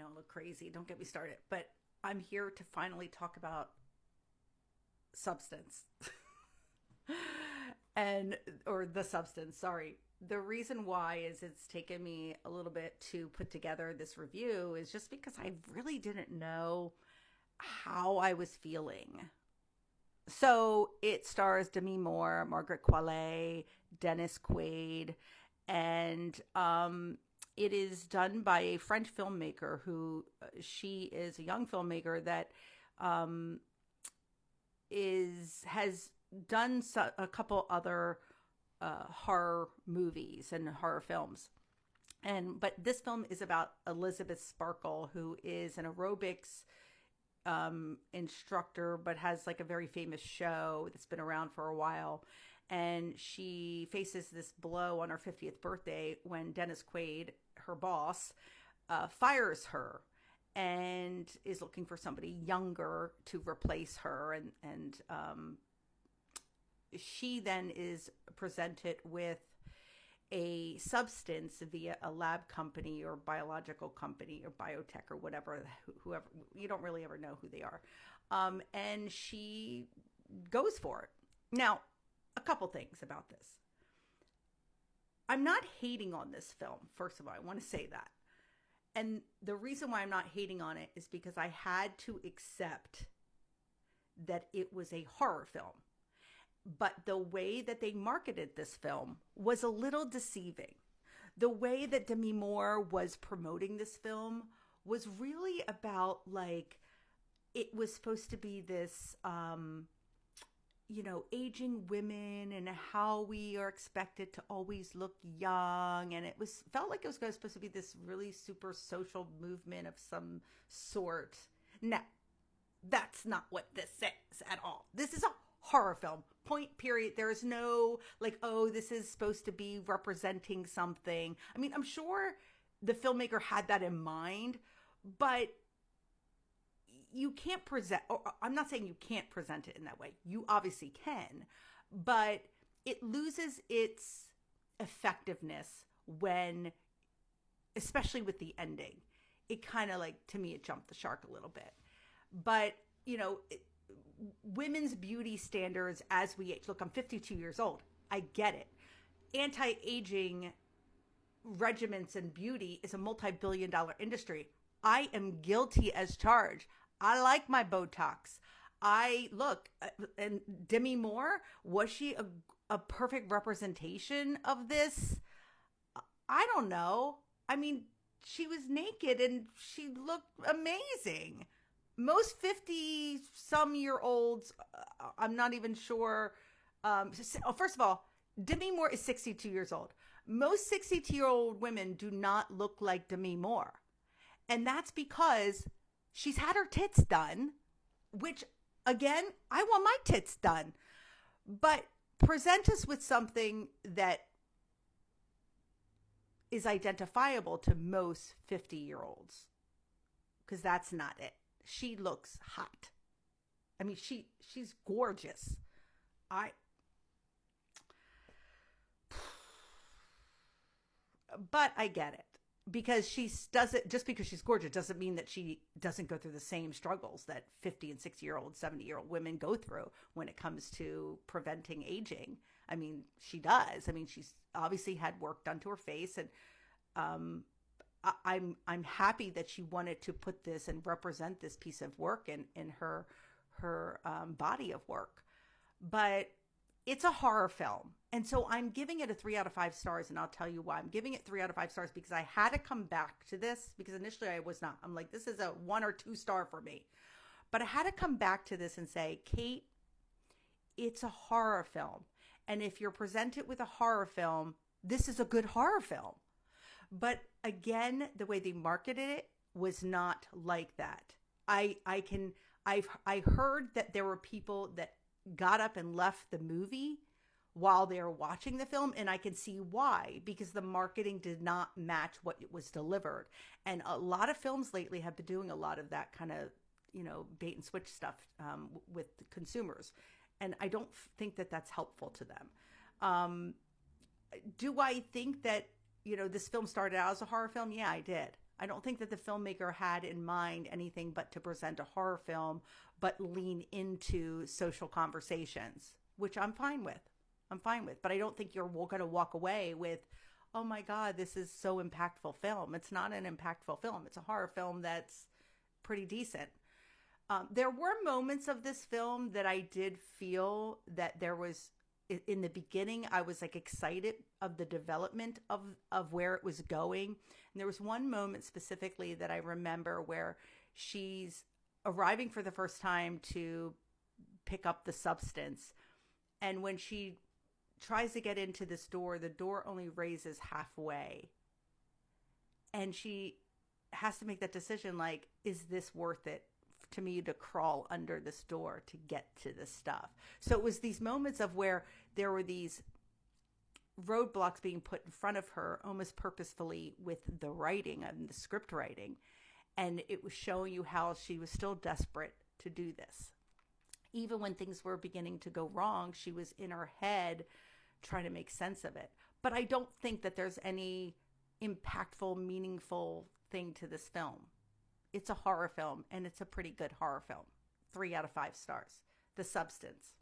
know, I look crazy. Don't get me started. But I'm here to finally talk about substance and, or the substance, sorry. The reason why is it's taken me a little bit to put together this review is just because I really didn't know how I was feeling. So it stars Demi Moore, Margaret Qualley, Dennis Quaid, and it is done by a French filmmaker who she is a young filmmaker that um, is has done a couple other horror movies and horror films. And but this film is about Elizabeth Sparkle, who is an aerobics instructor, but has like a very famous show that's been around for a while. And she faces this blow on her 50th birthday when Dennis Quaid, her boss, fires her and is looking for somebody younger to replace her. And she then is presented with a substance via a lab company or biological company or biotech or whatever, whoever, you don't really ever know who they are. And she goes for it. Now, a couple things about this. I'm not hating on this film, first of all. I want to say that. And the reason why I'm not hating on it is because I had to accept that it was a horror film. But the way that they marketed this film was a little deceiving. The way that Demi Moore was promoting this film was really about like, it was supposed to be this, aging women and how we are expected to always look young. And it felt like it was supposed to be this really super social movement of some sort. No, that's not what this says at all. This is a horror film, point, period. There is no like, oh, this is supposed to be representing something. I mean, I'm sure the filmmaker had that in mind, but you can't present, or I'm not saying you can't present it in that way. You obviously can, but it loses its effectiveness when, especially with the ending, it kind of like, to me, it jumped the shark a little bit. But, women's beauty standards as we age. Look, I'm 52 years old. I get it. Anti-aging regimens and beauty is a multi-billion-dollar industry. I am guilty as charged. I like my Botox. And Demi Moore, was she a perfect representation of this? I don't know. I mean, she was naked and she looked amazing. Most 50 some year olds, I'm not even sure. First of all, Demi Moore is 62 years old. Most 62-year-old women do not look like Demi Moore. And that's because she's had her tits done, which, again, I want my tits done. But present us with something that is identifiable to most 50-year-olds, because that's not it. She looks hot. I mean, she's gorgeous. But I get it, because she does it, just because she's gorgeous doesn't mean that she doesn't go through the same struggles that 50 and 60-year-old, 70-year-old women go through when it comes to preventing aging. I mean, she does. I mean, she's obviously had work done to her face, and I'm happy that she wanted to put this and represent this piece of work in her body of work. But it's a horror film. And so I'm giving it a 3 out of 5 stars. And I'll tell you why. I'm giving it 3 out of 5 stars because I had to come back to this, because initially I was not. I'm like, this is a 1 or 2 star for me. But I had to come back to this and say, Kate, it's a horror film. And if you're presented with a horror film, this is a good horror film. But again, the way they marketed it was not like that. I heard that there were people that got up and left the movie while they were watching the film, and I can see why, because the marketing did not match what it was delivered. And a lot of films lately have been doing a lot of that kind of, bait and switch stuff with consumers. And I don't think that that's helpful to them. Do I think that, this film started out as a horror film? Yeah, I did. I don't think that the filmmaker had in mind anything but to present a horror film, but lean into social conversations, which I'm fine with. I'm fine with. But I don't think you're going to walk away with, oh my God, this is so impactful film. It's not an impactful film. It's a horror film that's pretty decent. There were moments of this film that I did feel that there was, in the beginning, I was like excited of the development of where it was going. And there was one moment specifically that I remember where she's arriving for the first time to pick up the substance. And when she tries to get into this door, the door only raises halfway. And she has to make that decision, like, is this worth it to me to crawl under this door to get to this stuff? So it was these moments of where there were these roadblocks being put in front of her almost purposefully with the writing and the script writing. And it was showing you how she was still desperate to do this. Even when things were beginning to go wrong, she was in her head trying to make sense of it. But I don't think that there's any impactful, meaningful thing to this film. It's a horror film, and it's a pretty good horror film. 3 out of 5 stars. The Substance.